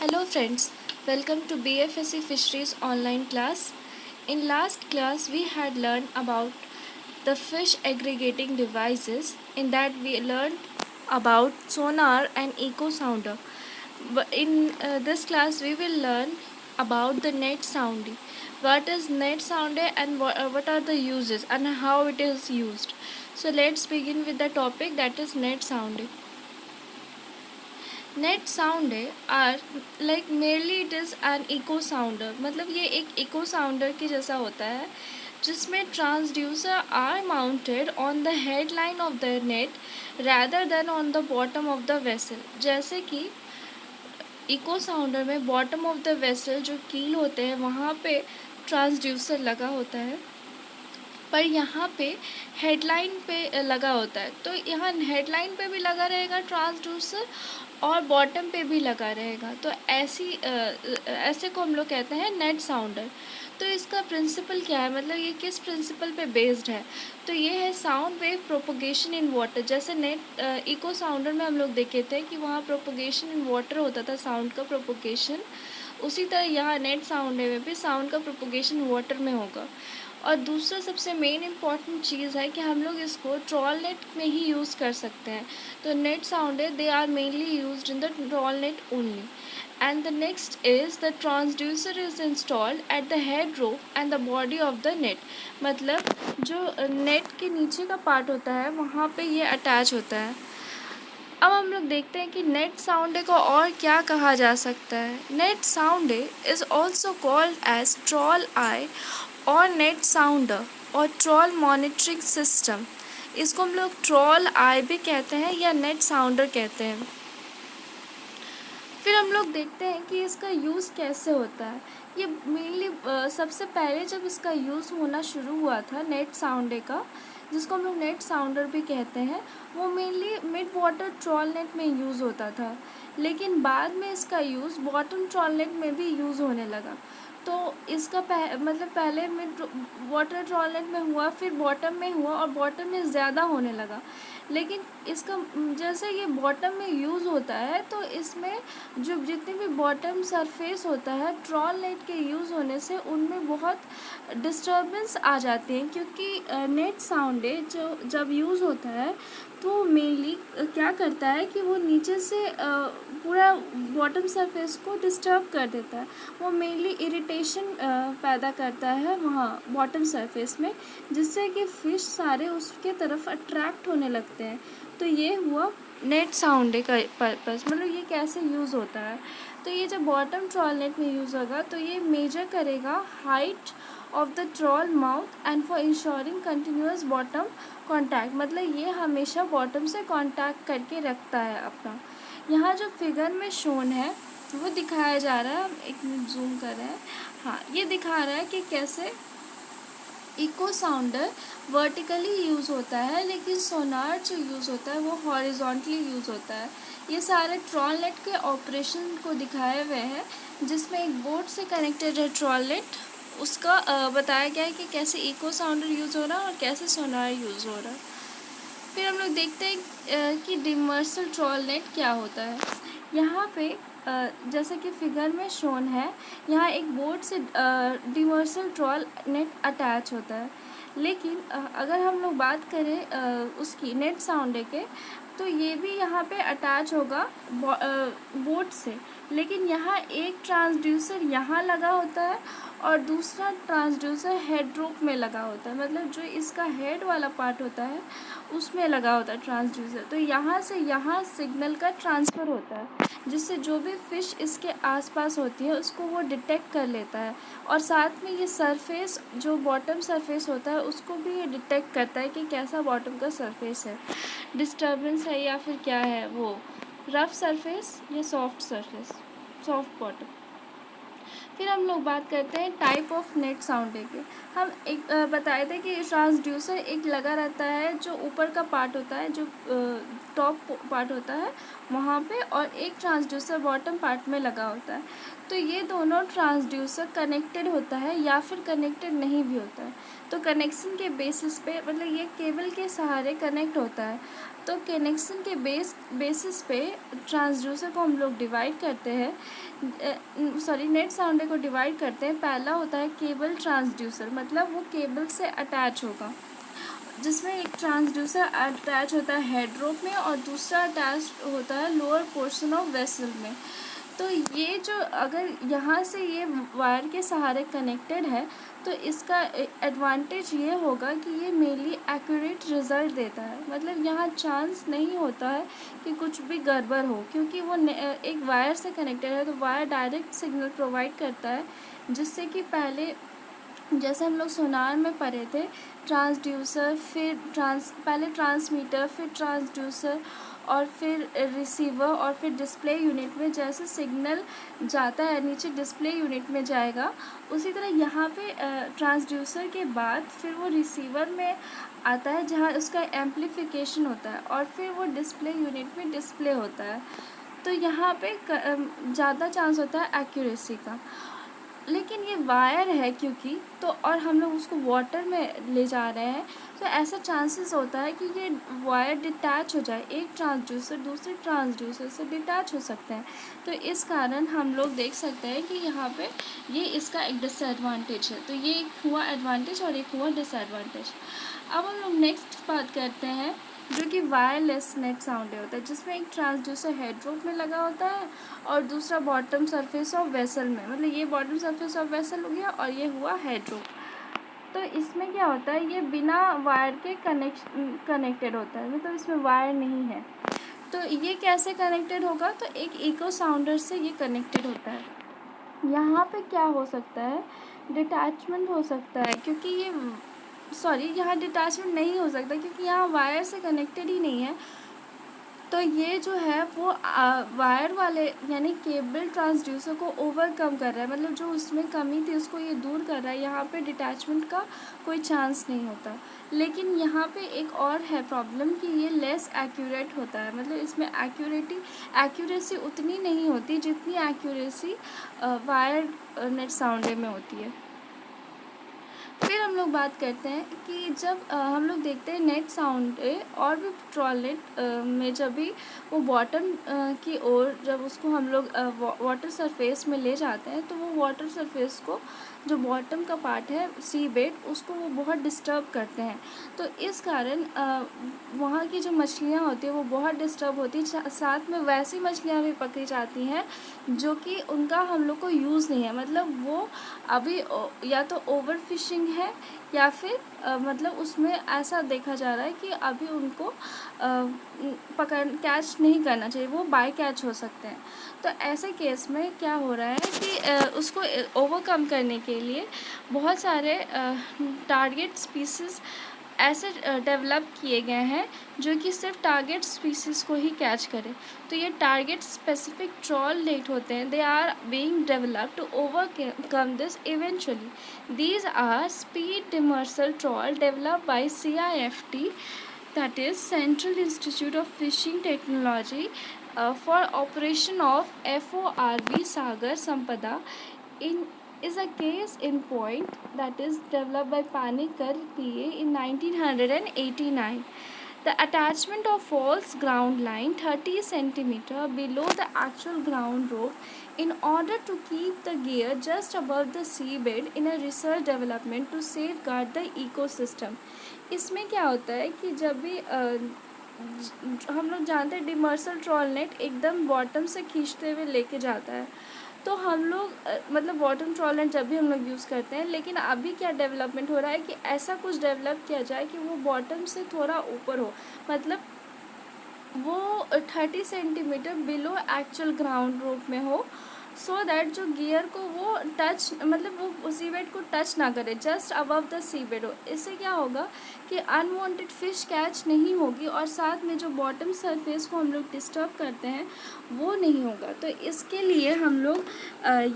Hello friends, welcome to BFSC Fisheries online class. In last class we had learned about the fish aggregating devices. In that we learned about sonar and echo sounder. But in this class we will learn about the net sounding. What is net sounding and what are the uses and how it is used. So let's begin with the topic, that is net sounding. Net sound है or like merely it is an echo sounder, मतलब ये एक eco साउंडर के जैसा होता है जिसमें transducer are mounted on the head line of the net rather than on the bottom of the vessel. जैसे कि इको साउंडर में बॉटम ऑफ द वेसल जो कील होते हैं वहाँ पे ट्रांसड्यूसर लगा होता है, पर यहाँ पे हेडलाइन पे लगा होता है। तो यहाँ हेडलाइन पे भी लगा रहेगा ट्रांसड्यूसर और बॉटम पे भी लगा रहेगा। तो ऐसे को हम लोग कहते हैं नेट साउंडर। तो इसका प्रिंसिपल क्या है, मतलब ये किस प्रिंसिपल पे बेस्ड है? तो ये है sound wave propagation in water. जैसे नेट इको साउंडर में हम लोग देखे थे कि वहाँ प्रोपोगेशन इन वाटर होता था, साउंड का प्रोपोगेशन, उसी तरह यहाँ नेट साउंड में भी साउंड का प्रोपोगेशन वाटर में होगा। और दूसरा सबसे मेन इम्पॉर्टेंट चीज़ है कि हम लोग इसको ट्रॉल नेट में ही यूज़ कर सकते हैं। तो नेट साउंड है, they are mainly used in the trawl net only. And the next is the transducer is installed at the head rope and the body of the net. मतलब जो net के नीचे का पार्ट होता है वहाँ पे ये अटैच होता है। अब हम लोग देखते हैं कि नेट साउंड को और क्या कहा जा सकता है। Net sound is also called as trawl eye और नेट साउंडर और ट्रॉल मॉनिटरिंग सिस्टम। इसको हम लोग ट्रॉल आई भी कहते हैं या नेट साउंडर कहते हैं। फिर हम लोग देखते हैं कि इसका यूज़ कैसे होता है। ये मेनली सबसे पहले जब इसका यूज़ होना शुरू हुआ था नेट साउंडर का, जिसको हम लोग नेट साउंडर भी कहते हैं, वो mainly mid water troll net में यूज़ होता था। लेकिन बाद में इसका यूज़ बॉटम ट्रॉल नेट में भी यूज़ होने लगा। तो इसका मतलब पहले मिड वाटर ट्रॉल नेट में हुआ, फिर बॉटम में हुआ और बॉटम में ज़्यादा होने लगा। लेकिन इसका जैसे ये बॉटम में यूज़ होता है तो इसमें जो जितनी भी बॉटम सरफेस होता है ट्रॉल नेट के यूज़ होने से उनमें बहुत डिस्टर्बेंस आ जाती है, क्योंकि नेट साउंड जो जब यूज़ होता है तो मेनली क्या करता है कि वो नीचे से पूरा बॉटम सरफेस को डिस्टर्ब कर देता है। वो मेनली इरिटेशन पैदा करता है वहाँ बॉटम सरफेस में, जिससे कि फ़िश सारे उसके तरफ अट्रैक्ट होने लगते हैं। तो ये हुआ नेट साउंड का पर्पस, मतलब ये कैसे यूज़ होता है। तो ये जब बॉटम ट्रॉल नेट में यूज़ होगा तो ये मेजर करेगा height of the troll mouth and for ensuring continuous bottom contact, मतलब ये हमेशा बॉटम से कांटेक्ट करके रखता है अपना। यहाँ जो फिगर में शोन है वो दिखाया जा रहा है, हम एक मिनट जूम कर रहे हैं। हाँ, ये दिखा रहा है कि कैसे इको साउंडर वर्टिकली यूज़ होता है, लेकिन सोनार जो यूज़ होता है वो हॉरिजॉन्टली यूज़ होता है। ये सारे ट्रॉल नेट के ऑपरेशन को दिखाए हुए हैं, जिसमें एक बोर्ड से कनेक्टेड है ट्रॉल नेट, उसका बताया गया है कि कैसे इको साउंडर यूज़ हो रहा है और कैसे सोनार यूज़ हो रहा है। फिर हम लोग देखते हैं कि डिमर्सल ट्रॉल नेट क्या होता है। यहाँ पे जैसे कि फिगर में शोन है, यहाँ एक बोर्ड से डिमर्सल ट्रॉल नेट अटैच होता है। लेकिन अगर हम लोग बात करें उसकी नेट साउंड के, तो ये भी यहाँ पे अटैच होगा बोर्ड से, लेकिन यहाँ एक ट्रांसड्यूसर यहाँ लगा होता है और दूसरा ट्रांसड्यूसर हेड रोप में लगा होता है, मतलब जो इसका हेड वाला पार्ट होता है उसमें लगा होता है ट्रांसड्यूसर। तो यहाँ से यहाँ सिग्नल का ट्रांसफ़र होता है, जिससे जो भी फ़िश इसके आसपास होती है उसको वो डिटेक्ट कर लेता है, और साथ में ये सरफेस जो बॉटम सरफेस होता है उसको भी ये डिटेक्ट करता है कि कैसा बॉटम का सरफेस है, डिस्टर्बेंस है या फिर क्या है, वो रफ़ सरफेस या सॉफ्ट सरफेस, सॉफ्ट बॉटम। फिर हम लोग बात करते हैं टाइप ऑफ नेट साउंडिंग के। हम एक बताए थे कि ट्रांसड्यूसर एक लगा रहता है जो ऊपर का पार्ट होता है, जो टॉप पार्ट होता है वहाँ पे, और एक ट्रांसड्यूसर बॉटम पार्ट में लगा होता है। तो ये दोनों ट्रांसड्यूसर कनेक्टेड होता है या फिर कनेक्टेड नहीं भी होता है। तो कनेक्शन के बेसिस पे, मतलब ये केबल के सहारे कनेक्ट होता है, तो कनेक्शन के बेसिस पे ट्रांसड्यूसर को हम लोग डिवाइड करते हैं। नेट साउंडर को डिवाइड करते हैं। पहला होता है केबल ट्रांसड्यूसर, मतलब वो केबल से अटैच होगा, जिसमें एक ट्रांसड्यूसर अटैच होता है हेड रोप में और दूसरा अटैच होता है लोअर पोर्शन ऑफ वेसल में। तो ये जो अगर यहाँ से ये वायर के सहारे कनेक्टेड है तो इसका एडवांटेज ये होगा कि ये मेनली एक्यूरेट रिज़ल्ट देता है। मतलब यहाँ चांस नहीं होता है कि कुछ भी गड़बड़ हो, क्योंकि वो एक वायर से कनेक्टेड है, तो वायर डायरेक्ट सिग्नल प्रोवाइड करता है, जिससे कि पहले जैसे हम लोग सोनार में पढ़े थे, ट्रांसड्यूसर फिर पहले ट्रांसमीटर फिर ट्रांसड्यूसर और फिर रिसीवर और फिर डिस्प्ले यूनिट में जैसे सिग्नल जाता है नीचे डिस्प्ले यूनिट में जाएगा, उसी तरह यहाँ पे ट्रांसड्यूसर के बाद फिर वो रिसीवर में आता है जहाँ उसका एम्प्लीफिकेशन होता है और फिर वो डिस्प्ले यूनिट में डिस्प्ले होता है। तो यहाँ पे ज़्यादा चांस होता है एक्यूरेसी का। लेकिन ये वायर है क्योंकि, तो और हम लोग उसको वाटर में ले जा रहे हैं, तो ऐसा चांसेस होता है कि ये वायर डिटैच हो जाए, एक ट्रांसड्यूसर दूसरे ट्रांसड्यूसर से डिटैच हो सकते हैं। तो इस कारण हम लोग देख सकते हैं कि यहाँ पे ये इसका एक डिसएडवांटेज है। तो ये एक हुआ एडवांटेज और एक हुआ डिसएडवांटेज। अब हम लोग नेक्स्ट बात करते हैं जो कि वायरलेस नेट साउंड होता है, जिसमें एक ट्रांसड्यूसर हेड रोप में लगा होता है और दूसरा बॉटम सरफेस ऑफ वेसल में, मतलब ये बॉटम सरफेस ऑफ वेसल हो गया और ये हुआ हेड रोप। तो इसमें क्या होता है, ये बिना वायर के कनेक्टेड होता है, मतलब इसमें वायर नहीं है। तो ये कैसे कनेक्टेड होगा, तो एक इको साउंडर से ये कनेक्टेड होता है। यहाँ पे क्या हो सकता है, डिटैचमेंट हो सकता है, क्योंकि ये यहाँ डिटैचमेंट नहीं हो सकता क्योंकि यहाँ वायर से कनेक्टेड ही नहीं है। तो ये जो है वो वायर वाले यानी केबल ट्रांसड्यूसर को ओवरकम कर रहा है, मतलब जो उसमें कमी थी उसको ये दूर कर रहा है। यहाँ पे डिटैचमेंट का कोई चांस नहीं होता। लेकिन यहाँ पे एक और है प्रॉब्लम कि ये लेस एक्यूरेट होता है, मतलब इसमें एक्यूरेसी उतनी नहीं होती जितनी एक्यूरेसी वायर नेट साउंडर में होती है। फिर हम लोग बात करते हैं कि जब हम लोग देखते हैं नेट साउंड और भी ट्रॉल नेट में जब भी वो बॉटम की ओर जब उसको हम लोग वाटर सरफेस में ले जाते हैं, तो वो वाटर सरफेस को जो बॉटम का पार्ट है सी बेड उसको वो बहुत डिस्टर्ब करते हैं। तो इस कारण वहाँ की जो मछलियाँ होती हैं वो बहुत डिस्टर्ब होती है। साथ में वैसी मछलियाँ भी पकड़ी जाती हैं जो कि उनका हम लोग को यूज़ नहीं है, मतलब वो अभी या तो ओवर फिशिंग है या फिर मतलब उसमें ऐसा देखा जा रहा है कि अभी उनको कैच नहीं करना चाहिए, वो बाय कैच हो सकते हैं। तो ऐसे केस में क्या हो रहा है कि उसको ओवरकम करने के लिए बहुत सारे टारगेट स्पीसीज़ ऐसे डेवलप किए गए हैं जो कि सिर्फ टारगेट स्पीसीज़ को ही कैच करें। तो ये टारगेट स्पेसिफिक ट्रॉल नेट होते हैं, they are being developed to overcome this eventually. These are speed demersal trawl developed by CIFT, that is Central Institute of Fishing Technology, for operation of FORB Sagar Sampada is a case in point that is developed by Panikkar PA in 1989. The attachment of false ground line 30 centimeter below the actual ground rope in order to keep the gear just above the seabed in a research development to safeguard the ecosystem. इसमें क्या होता है कि जब भी हम लोग जानते हैं डिमर्सल ट्रॉल नेट एकदम बॉटम से खींचते हुए लेके जाता है, तो हम लोग मतलब बॉटम ट्रॉल नेट जब भी हम लोग यूज़ करते हैं, लेकिन अभी क्या डेवलपमेंट हो रहा है कि ऐसा कुछ डेवलप किया जाए कि वो बॉटम से थोड़ा ऊपर हो, मतलब वो 30 सेंटीमीटर बिलो एक्चुअल ग्राउंड रूप में हो, सो दैट जो गियर को वो टच मतलब वो सी बेड को टच ना करे, just above the sea bed हो। इससे क्या होगा कि अनवांटेड फिश कैच नहीं होगी और साथ में जो बॉटम सरफेस को हम लोग डिस्टर्ब करते हैं वो नहीं होगा। तो इसके लिए हम लोग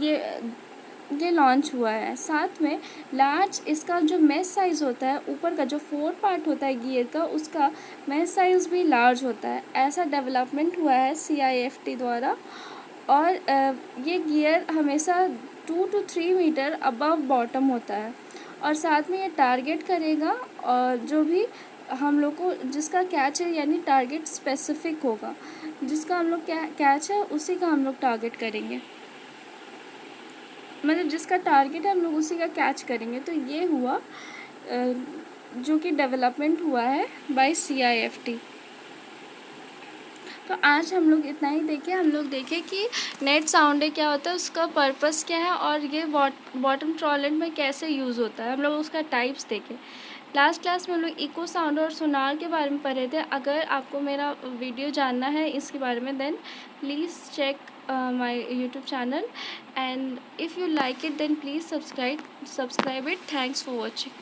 ये लॉन्च हुआ है। साथ में लार्ज इसका जो मैश साइज़ होता है, ऊपर का जो 4 पार्ट होता है गियर का, उसका मैश साइज़ भी लार्ज होता है। ऐसा डेवलपमेंट हुआ है CIFT द्वारा। और ये गियर हमेशा 2 to 3 मीटर अबव बॉटम होता है और साथ में ये टारगेट करेगा और जो भी हम लोग को जिसका कैच है यानी टारगेट स्पेसिफिक होगा, जिसका हम लोग कैच है उसी का हम लोग टारगेट करेंगे। मतलब जिसका टारगेट है हम लोग उसी का कैच करेंगे। तो ये हुआ जो कि डेवलपमेंट हुआ है बाय CIFT। तो आज हम लोग इतना ही देखें। हम लोग देखें कि नेट साउंड क्या होता है, उसका पर्पस क्या है और ये बॉटम ट्रॉलेट में कैसे यूज़ होता है। हम लोग उसका टाइप्स देखें। लास्ट क्लास में हम लोग इको साउंड और सोनार के बारे में पढ़े थे। अगर आपको मेरा वीडियो जानना है इसके बारे में then please check my YouTube channel, and if you like it then please subscribe it. Thanks for watching.